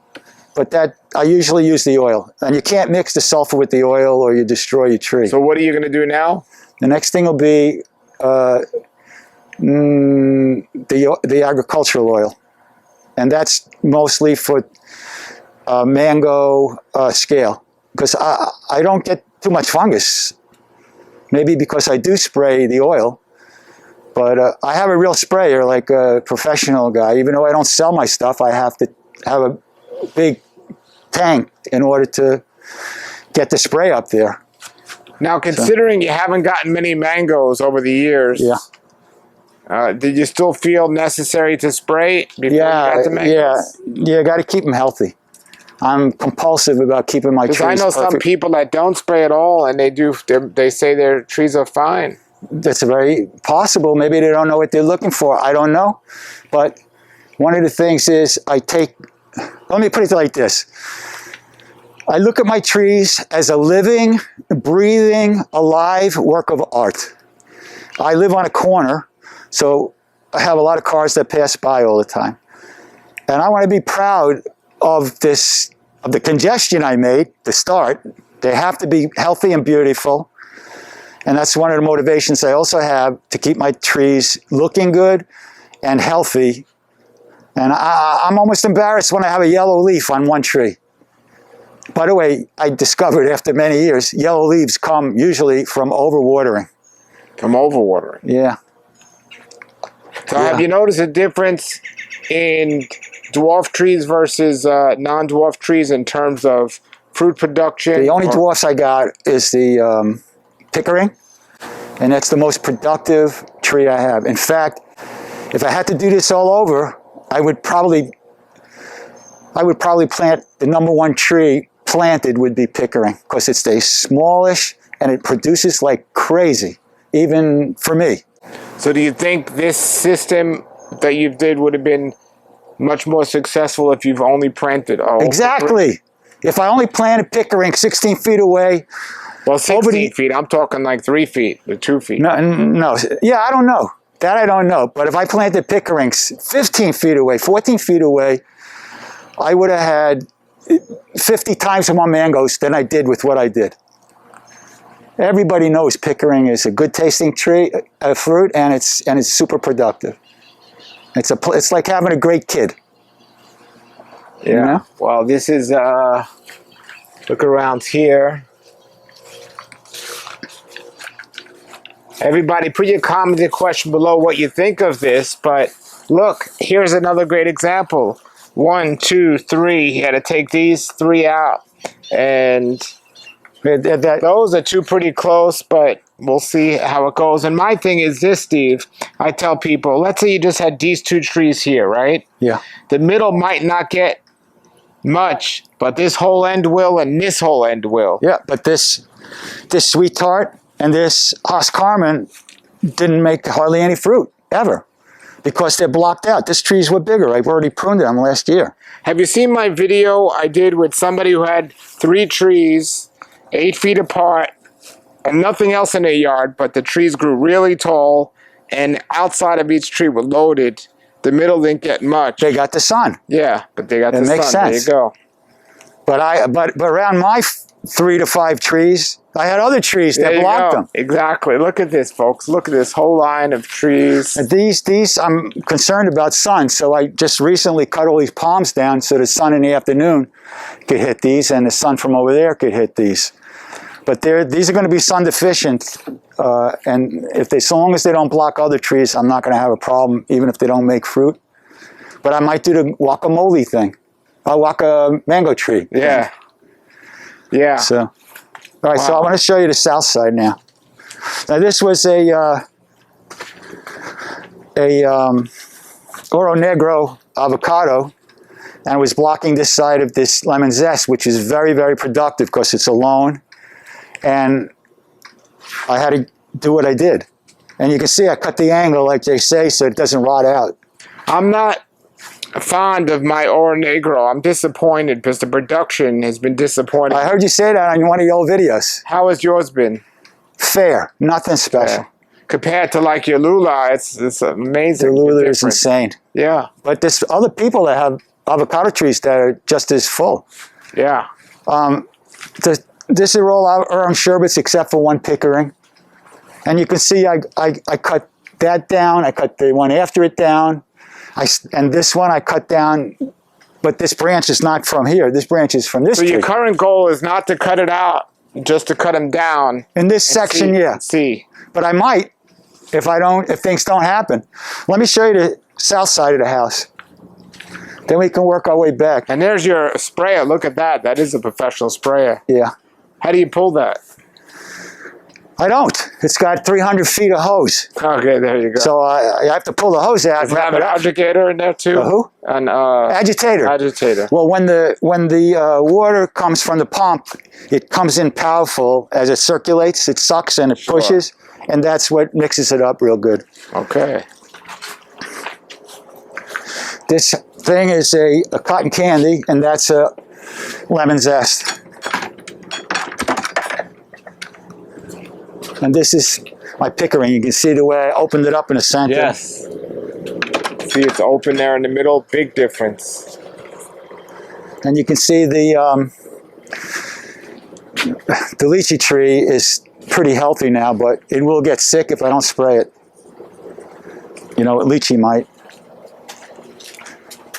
but I usually use the oil. And you can't mix the sulfur with the oil or you destroy your tree. So what are you going to do now? The next thing will be the agricultural oil. And that's mostly for mango scale, because I don't get too much fungus. Maybe because I do spray the oil. But I have a real sprayer, like a professional guy. Even though I don't sell my stuff, I have to have a big tank in order to get the spray up there. Now, considering you haven't gotten many mangoes over the years, did you still feel necessary to spray before you got the mangoes? Yeah, got to keep them healthy. I'm compulsive about keeping my trees perfect. Because I know some people that don't spray at all, and they say their trees are fine. That's very possible. Maybe they don't know what they're looking for. I don't know. But one of the things is let me put it like this. I look at my trees as a living, breathing, alive work of art. I live on a corner, so I have a lot of cars that pass by all the time. And I want to be proud of the congestion I made to start. They have to be healthy and beautiful. And that's one of the motivations I also have, to keep my trees looking good and healthy. And I'm almost embarrassed when I have a yellow leaf on one tree. By the way, I discovered after many years, yellow leaves come usually from overwatering. From overwatering? Yeah. So have you noticed a difference in dwarf trees versus non-dwarf trees in terms of fruit production? The only dwarfs I got is the Pickering, And that's the most productive tree I have. In fact, if I had to do this all over, I would probably plant the #1 tree planted would be Pickering, because it stays smallish and it produces like crazy, even for me. So do you think this system that you did would have been much more successful if you've only planted? Exactly. If I only planted Pickering 16 feet away. Well, 16 feet. I'm talking like 3 feet or 2 feet. No. Yeah, I don't know. That I don't know. But if I planted Pickering 15 feet away, 14 feet away, I would have had 50 times more mangoes than I did with what I did. Everybody knows Pickering is a good tasting tree, fruit, and it's super productive. It's like having a great kid. Yeah. You know? Well, this is look around here. Everybody, put your comment and question below what you think of this. But look, here's another great example. 1, 2, 3. He had to take these 3 out, and those are 2 pretty close, but we'll see how it goes. And my thing is this, Steve. I tell people, let's say you just had these 2 trees here, right? Yeah. The middle might not get much, but this whole end will, and this whole end will. Yeah, but this sweet tart and this Haas Carmen didn't make hardly any fruit, ever, because they're blocked out. These trees were bigger. I've already pruned them last year. Have you seen my video I did with somebody who had 3 trees, 8 feet apart, and nothing else in their yard, but the trees grew really tall, and outside of each tree were loaded. The middle didn't get much. They got the sun. Yeah, but they got the sun. Makes sense. There you go. But around my 3 to 5 trees, I had other trees that blocked them. Exactly. Look at this, folks. Look at this whole line of trees. These I'm concerned about sun, so I just recently cut all these palms down so the sun in the afternoon could hit these, and the sun from over there could hit these. But these are going to be sun deficient, and so long as they don't block other trees, I'm not going to have a problem, even if they don't make fruit. But I might do the guacamole thing. I'll walk a mango tree. Yeah. Yeah. So, all right. Wow. So I want to show you the south side now. Now this was a Oro Negro avocado, and it was blocking this side of this lemon zest, which is very, very productive because it's alone. And I had to do what I did. And you can see I cut the angle like they say so it doesn't rot out. I'm not fond of my Oro Negro. I'm disappointed because the production has been disappointing. I heard you say that on one of your old videos. How has yours been? Fair. Nothing special. Fair. Compared to like your Lula, it's amazing. The Lula is insane. Yeah. But there's other people that have avocado trees that are just as full. Yeah. This are all our own sherbets except for one Pickering. And you can see I cut that down. I cut the one after it down. And this one I cut down, but this branch is not from here. This branch is from this tree. So your current goal is not to cut it out, just to cut them down. In this section, yeah. See. But I might if things don't happen. Let me show you the south side of the house. Then we can work our way back. And there's your sprayer. Look at that. That is a professional sprayer. Yeah. How do you pull that? I don't. It's got 300 feet of hose. Okay, there you go. So I have to pull the hose out. Does it have an agitator in there too? Who? An agitator. Agitator. Well, when the water comes from the pump, it comes in powerful as it circulates. It sucks and it pushes, and that's what mixes it up real good. Okay. This thing is a cotton candy, and that's a lemon zest. And this is my Pickering. You can see the way I opened it up in the center. Yes. See, it's open there in the middle. Big difference. And you can see the lychee tree is pretty healthy now, but it will get sick if I don't spray it. You know, lychee might.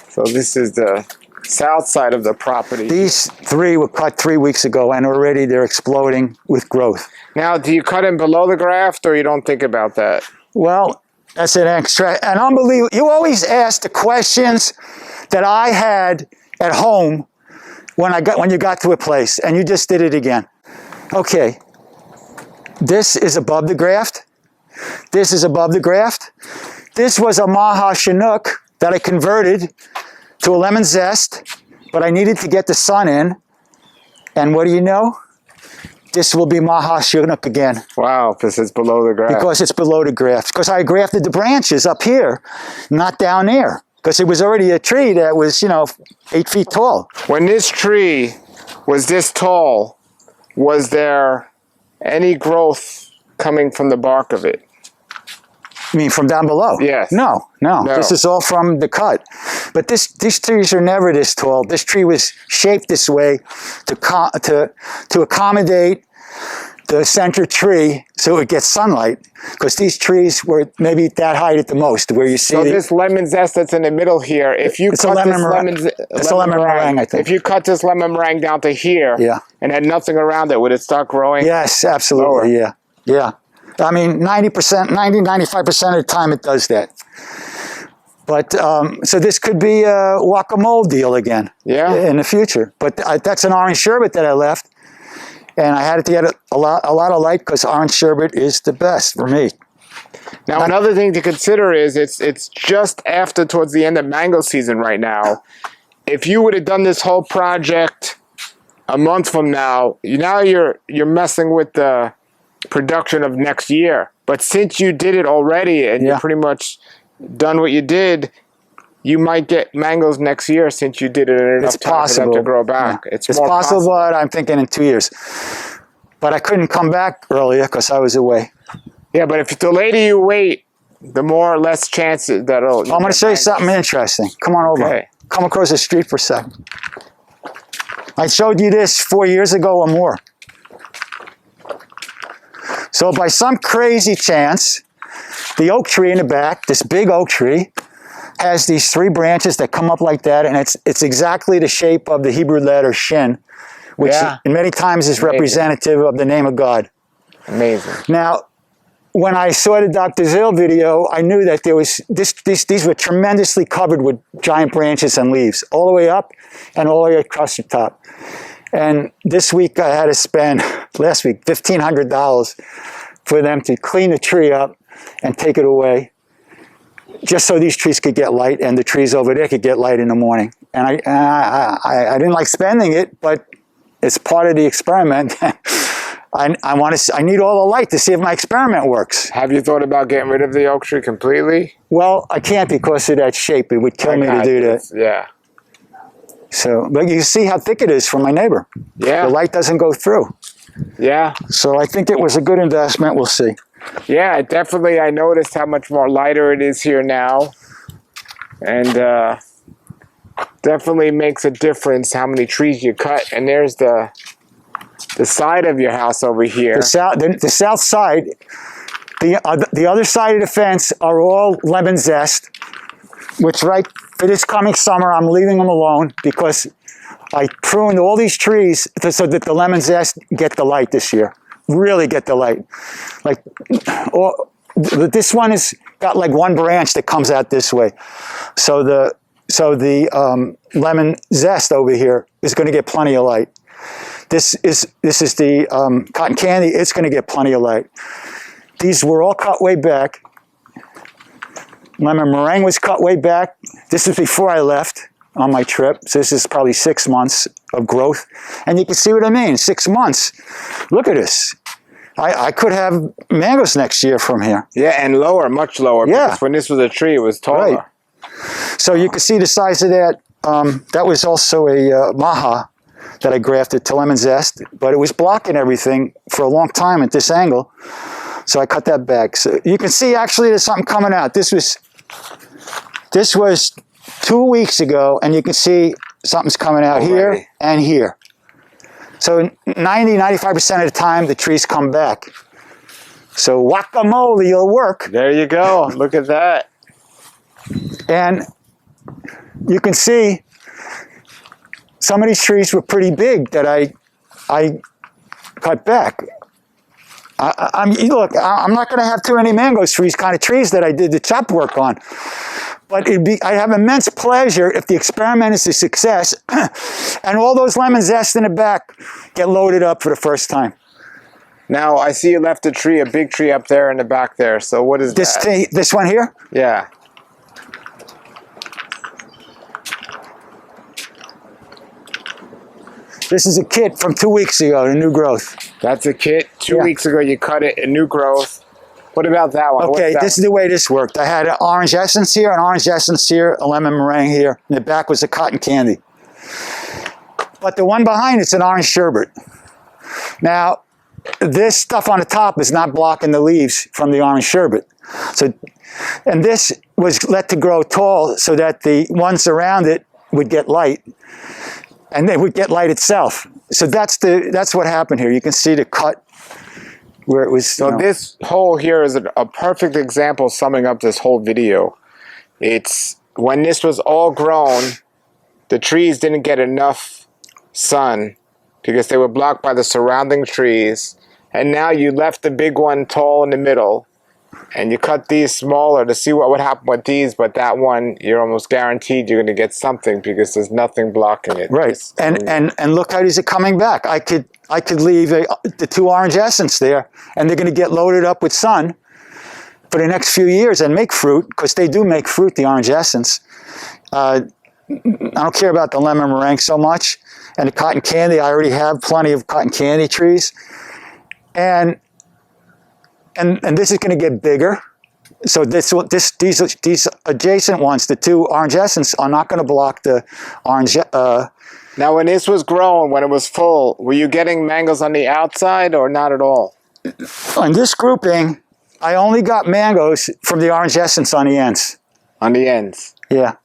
So this is the south side of the property. These 3 were cut 3 weeks ago, and already they're exploding with growth. Now, do you cut them below the graft, or you don't think about that? Well, that's an unbelievable. You always ask the questions that I had at home when you got to a place, and you just did it again. Okay, This is above the graft. This is above the graft. This was a Maha Chinook that I converted to a lemon zest, but I needed to get the sun in. And what do you know? This will be Maha Chinook again. Wow, because it's below the graft. Because it's below the graft. Because I grafted the branches up here, not down there. Because it was already a tree that was, 8 feet tall. When this tree was this tall, was there any growth coming from the bark of it? You mean from down below? Yes. No. This is all from the cut. But these trees are never this tall. This tree was shaped this way to accommodate the center tree so it gets sunlight. Because these trees were maybe that height at the most, where you see. So this lemon zest that's in the middle here, if you cut this lemon meringue, I think. If you cut this lemon meringue down to here, and had nothing around it, would it start growing? Yes, absolutely. Lower? Yeah. I mean, 95% of the time it does that. But, so this could be a guacamole deal again in the future. But that's an orange sherbet that I left. And I had to get a lot of light because orange sherbet is the best for me. Now, another thing to consider is it's just after towards the end of mango season right now. If you would have done this whole project a month from now you're messing with the production of next year. But since you did it already and you're pretty much done what you did, you might get mangoes next year since you did it in enough time for them to grow back. Yeah. It's more possible, but I'm thinking in 2 years. But I couldn't come back earlier because I was away. Yeah, but if the later you wait, the more or less chances that I'm going to show you something interesting. Come on over. Okay. Come across the street for a second. I showed you this 4 years ago or more. So by some crazy chance, the oak tree in the back, this big oak tree, has these 3 branches that come up like that, and it's exactly the shape of the Hebrew letter Shin, which many times is representative of the name of God. Amazing. Now, when I saw the Dr. Zill video, I knew that there was these were tremendously covered with giant branches and leaves, all the way up and all the way across the top. And this week I had to spend, last week, $1,500 for them to clean the tree up and take it away, just so these trees could get light and the trees over there could get light in the morning. And I didn't like spending it, but it's part of the experiment. I need all the light to see if my experiment works. Have you thought about getting rid of the oak tree completely? Well, I can't because of that shape. It would kill me to do that. Yeah. So, but you see how thick it is from my neighbor. Yeah. The light doesn't go through. Yeah. So I think it was a good investment. We'll see. Yeah, definitely. I noticed how much more lighter it is here now. And definitely makes a difference how many trees you cut. And there's the side of your house over here. The south side, the other side of the fence are all lemon zest, which for this coming summer, I'm leaving them alone because I pruned all these trees so that the lemon zest get the light this year. Really get the light. This one has got like one branch that comes out this way. So the lemon zest over here is going to get plenty of light. This is the cotton candy. It's going to get plenty of light. These were all cut way back. Lemon meringue was cut way back. This is before I left on my trip. So this is probably 6 months of growth. And you can see what I mean, 6 months. Look at this. I could have mangoes next year from here. Yeah, and lower, much lower. Yeah. Because when this was a tree, it was taller. Right. So you can see the size of that. That was also a Maha that I grafted to lemon zest, but it was blocking everything for a long time at this angle. So I cut that back. So you can see actually there's something coming out. This was 2 weeks ago, and you can see something's coming out here and here. So 95% of the time, the trees come back. So guacamole will work. There you go. Look at that. And you can see some of these trees were pretty big that I cut back. Look, I'm not going to have too many mangoes for these kind of trees that I did the chop work on. But I have immense pleasure if the experiment is a success and all those lemon zest in the back get loaded up for the first time. Now, I see you left a tree, a big tree up there in the back there. So what is that? This one here? Yeah. This is a kit from 2 weeks ago, the new growth. That's a kit. 2 weeks ago, you cut it, a new growth. What about that one? Okay, this is the way this worked. I had an orange essence here, a lemon meringue here, and the back was a cotton candy. But the one behind it's an orange sherbet. Now, this stuff on the top is not blocking the leaves from the orange sherbet. So, and this was let to grow tall so that the ones around it would get light, and they would get light itself. So that's what happened here. You can see the cut where it was. So this hole here is a perfect example summing up this whole video. It's when this was all grown, the trees didn't get enough sun because they were blocked by the surrounding trees. And now you left the big one tall in the middle, and you cut these smaller to see what would happen with these. But that one, you're almost guaranteed you're going to get something because there's nothing blocking it. Right, and look how these are coming back. I could leave the two orange essence there, and they're going to get loaded up with sun for the next few years and make fruit, because they do make fruit, the orange essence. I don't care about the lemon meringue so much, and the cotton candy. I already have plenty of cotton candy trees, and this is going to get bigger. So these adjacent ones, the two orange essence, are not going to block the orange. Now, when this was grown, when it was full, were you getting mangoes on the outside or not at all? On this grouping, I only got mangoes from the orange essence on the ends. On the ends? Yeah.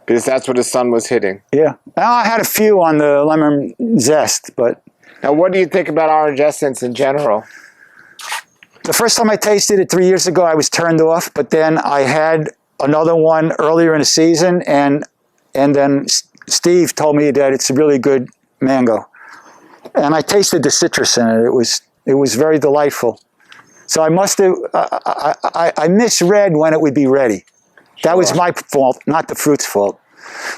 Because that's where the sun was hitting. Yeah. Now, I had a few on the lemon zest, but... Now, what do you think about orange essence in general? The first time I tasted it 3 years ago, I was turned off, but then I had another one earlier in the season, and then Steve told me that it's a really good mango. And I tasted the citrus in it. It was very delightful. So I must have, I misread when it would be ready. That was my fault, not the fruit's fault.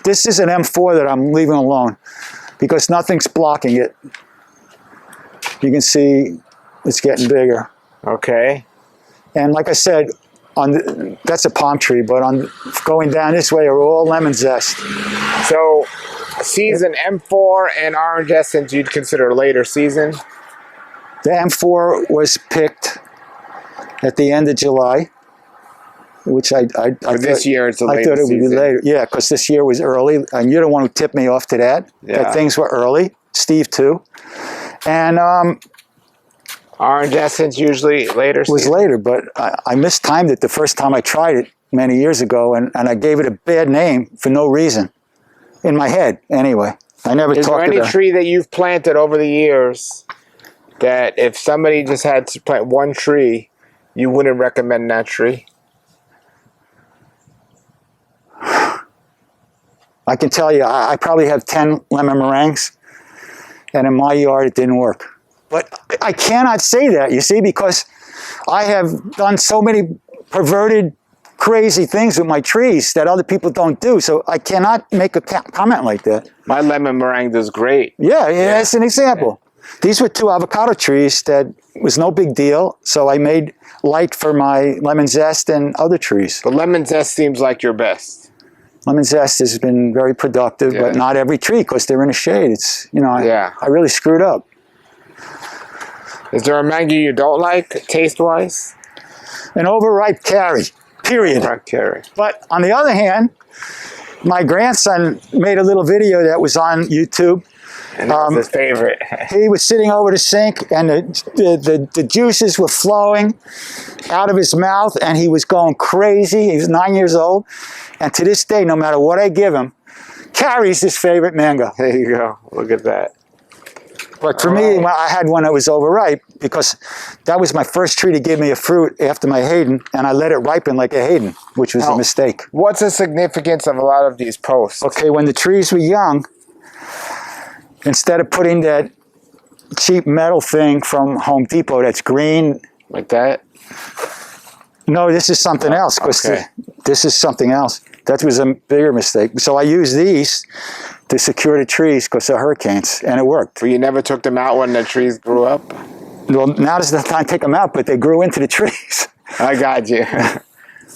This is an M4 that I'm leaving alone because nothing's blocking it. You can see it's getting bigger. Okay. And like I said, that's a palm tree, but going down this way are all lemon zest. So season M4 and orange essence you'd consider later season? The M4 was picked at the end of July, which I this year it's a later I thought it would season. be later. Yeah, because this year was early, and you're the one who tipped me off to that. Yeah. That things were early. Steve too, and orange essence usually later season. was later, but I mistimed it the first time I tried it many years ago, and I gave it a bad name for no reason in my head. Anyway, I never Is talked there any about. tree that you've planted over the years that if somebody just had to plant one tree, you wouldn't recommend that tree? I can tell you, I probably have 10 lemon meringues, and in my yard it didn't work. But I cannot say that, you see, because I have done so many perverted, crazy things with my trees that other people don't do. So I cannot make a comment like that. My lemon meringue does great. Yeah, that's an example. These were two avocado trees that was no big deal. So I made light for my lemon zest and other trees. The lemon zest seems like your best. Lemon zest has been very productive, but not every tree because they're in the shade. It's, you know, I really screwed up. Is there a mango you don't like, taste-wise? An overripe carry, period. Overripe carry. But on the other hand, my grandson made a little video that was on YouTube. And that was his favorite. He was sitting over the sink, and the juices were flowing out of his mouth, and he was going crazy. He was 9 years old. And to this day, no matter what I give him, carry's his favorite mango. There you go. Look at that. But for me, I had one that was overripe because that was my first tree to give me a fruit after my Hayden, and I let it ripen like a Hayden, which was a mistake. What's the significance of a lot of these posts? Okay, when the trees were young, instead of putting that cheap metal thing from Home Depot that's green. Like that? No, this is something else. This is something else. That was a bigger mistake. So I used these to secure the trees because of hurricanes, and it worked. But you never took them out when the trees grew up? Well, now is the time to take them out, but they grew into the trees. I got you.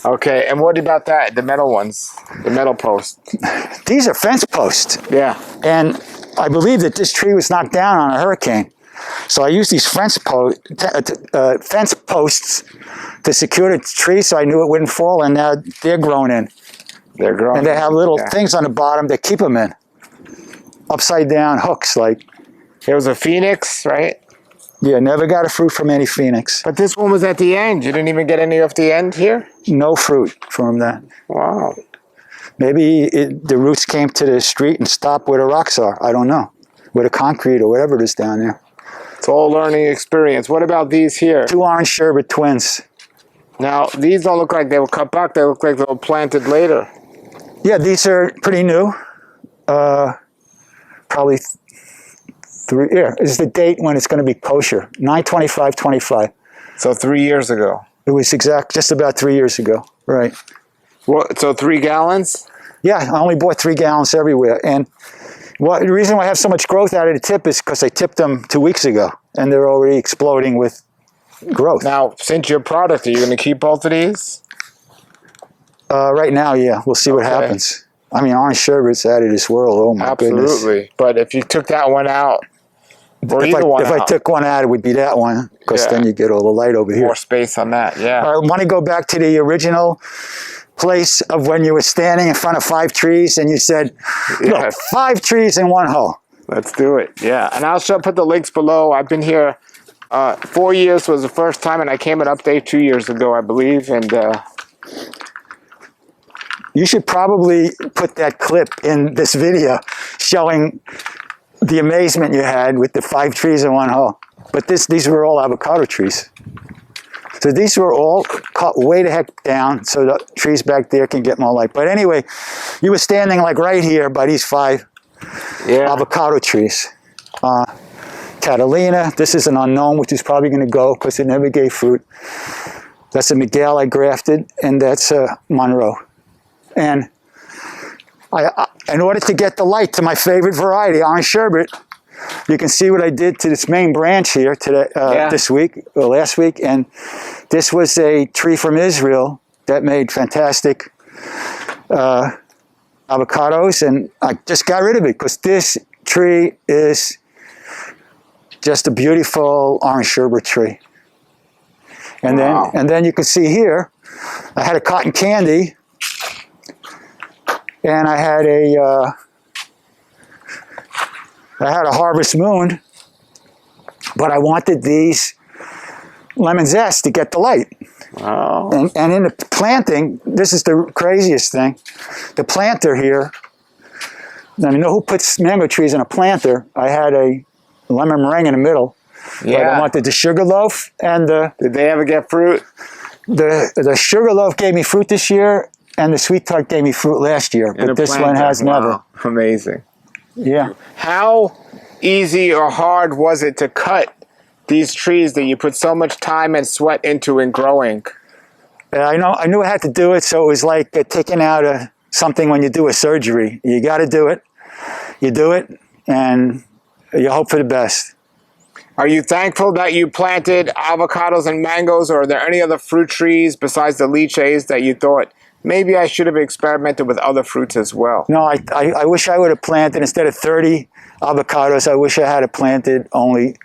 Okay, and what about that? The metal ones, the metal posts. These are fence posts. Yeah. And I believe that this tree was knocked down on a hurricane. So I used these fence posts to secure the tree so I knew it wouldn't fall, and now they're grown in. They're growing. And they have little things on the bottom that keep them in. Upside down hooks, like. It was a phoenix, right? Yeah, never got a fruit from any phoenix. But this one was at the end. You didn't even get any off the end here? No fruit from that. Wow. Maybe the roots came to the street and stopped where the rocks are. I don't know. Where the concrete or whatever it is down there. It's all learning experience. What about these here? 2 orange sherbet twins. Now, these don't look like they were cut back. They look like they were planted later. Yeah, these are pretty new. Probably 3. Yeah, this is the date when it's going to be kosher. 9/25/25. So 3 years ago. It was just about 3 years ago. Right. What? So 3 gallons? Yeah, I only bought 3 gallons everywhere. And the reason why I have so much growth out of the tip is because I tipped them 2 weeks ago, and they're already exploding with growth. Now, since your product, are you going to keep both of these? Right now, yeah. We'll see what happens. I mean, orange sherbet's out of this world. Oh, my goodness. Absolutely. But if you took that one out, or either one out. If I took one out, it would be that one, because then you get all the light over here. More space on that, yeah. I want to go back to the original place of when you were standing in front of 5 trees and you said, look, 5 trees in one hole. Let's do it, yeah. And I'll put the links below. I've been here 4 years was the first time, and I came at Update 2 years ago, I believe. And you should probably put that clip in this video showing the amazement you had with the 5 trees in one hole. But these were all avocado trees. So these were all cut way the heck down so the trees back there can get more light. But anyway, you were standing like right here by these 5 avocado trees. Catalina, this is an unknown, which is probably going to go because it never gave fruit. That's a Miguel I grafted, and that's a Monroe. And in order to get the light to my favorite variety, orange sherbet, you can see what I did to this main branch here today, this week, or last week. And this was a tree from Israel that made fantastic avocados. And I just got rid of it because this tree is just a beautiful orange sherbet tree. And then you can see here, I had a cotton candy. And I had a harvest moon, but I wanted these lemon zest to get the light. Oh. And in the planting, this is the craziest thing. The planter here, I mean, who puts mango trees in a planter? I had a lemon meringue in the middle. Yeah. But I wanted the sugar loaf and Did they ever get fruit? The sugar loaf gave me fruit this year, and the sweet tart gave me fruit last year, but this one has never. Amazing. Yeah. How easy or hard was it to cut these trees that you put so much time and sweat into in growing? I knew I had to do it, so it was like taking out something when you do a surgery. You got to do it. You do it, and you hope for the best. Are you thankful that you planted avocados and mangoes, or are there any other fruit trees besides the lychees that you thought, maybe I should have experimented with other fruits as well? No, I wish I would have planted, instead of 30 avocados, I wish I had planted only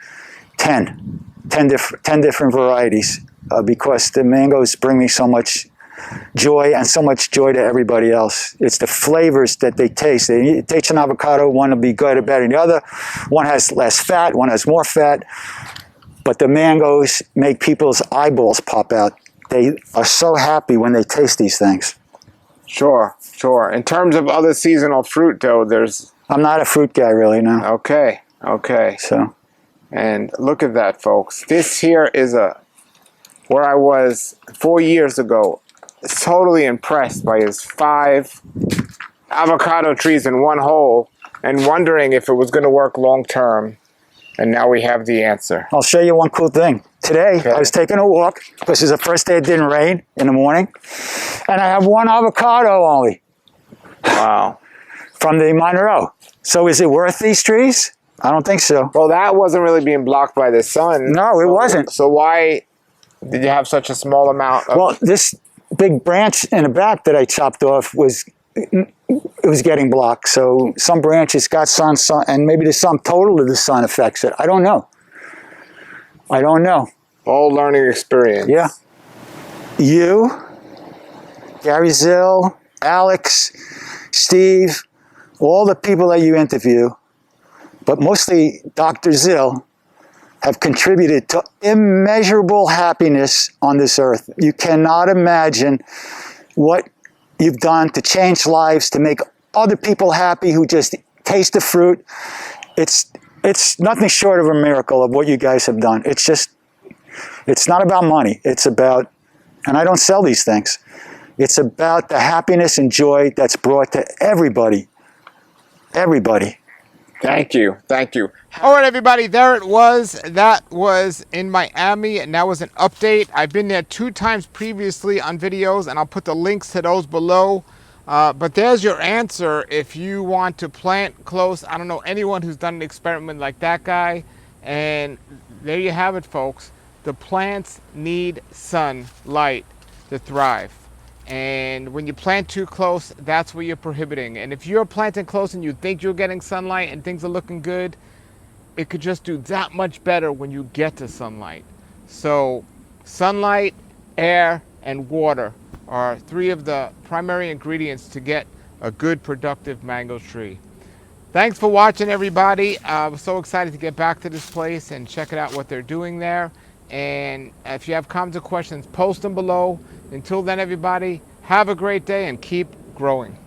10 different varieties, because the mangoes bring me so much joy, and so much joy to everybody else. It's the flavors that they taste. It takes an avocado, one will be good or better than the other. One has less fat, one has more fat, but the mangoes make people's eyeballs pop out. They are so happy when they taste these things. Sure. In terms of other seasonal fruit, though, I'm not a fruit guy, really, no. Okay. So. And look at that, folks. This here is where I was 4 years ago, totally impressed by his 5 avocado trees in one hole and wondering if it was going to work long term. And now we have the answer. I'll show you one cool thing. Today, I was taking a walk. This is the first day it didn't rain in the morning. And I have 1 avocado only. Wow. From the Monroe. So is it worth these trees? I don't think so. Well, that wasn't really being blocked by the sun. No, it wasn't. So why did you have such a small amount of... Well, this big branch in the back that I chopped off was getting blocked. So some branches got sun, and maybe the sum total of the sun affects it. I don't know. I don't know. All learning experience. Yeah. You, Gary Zill, Alex, Steve, all the people that you interview, but mostly Dr. Zill, have contributed to immeasurable happiness on this earth. You cannot imagine what you've done to change lives, to make other people happy who just taste the fruit. It's nothing short of a miracle of what you guys have done. It's not about money. It's about, and I don't sell these things, it's about the happiness and joy that's brought to everybody. Everybody. Thank you. Thank you. All right, everybody, there it was. That was in Miami, and that was an update. I've been there 2 times previously on videos, and I'll put the links to those below. But there's your answer if you want to plant close. I don't know anyone who's done an experiment like that guy. And there you have it, folks. The plants need sunlight to thrive. And when you plant too close, that's where you're prohibiting. And if you're planting close and you think you're getting sunlight and things are looking good, it could just do that much better when you get to sunlight. So sunlight, air, and water are 3 of the primary ingredients to get a good, productive mango tree. Thanks for watching, everybody. I'm so excited to get back to this place and check it out what they're doing there. And if you have comments or questions, post them below. Until then, everybody, have a great day and keep growing.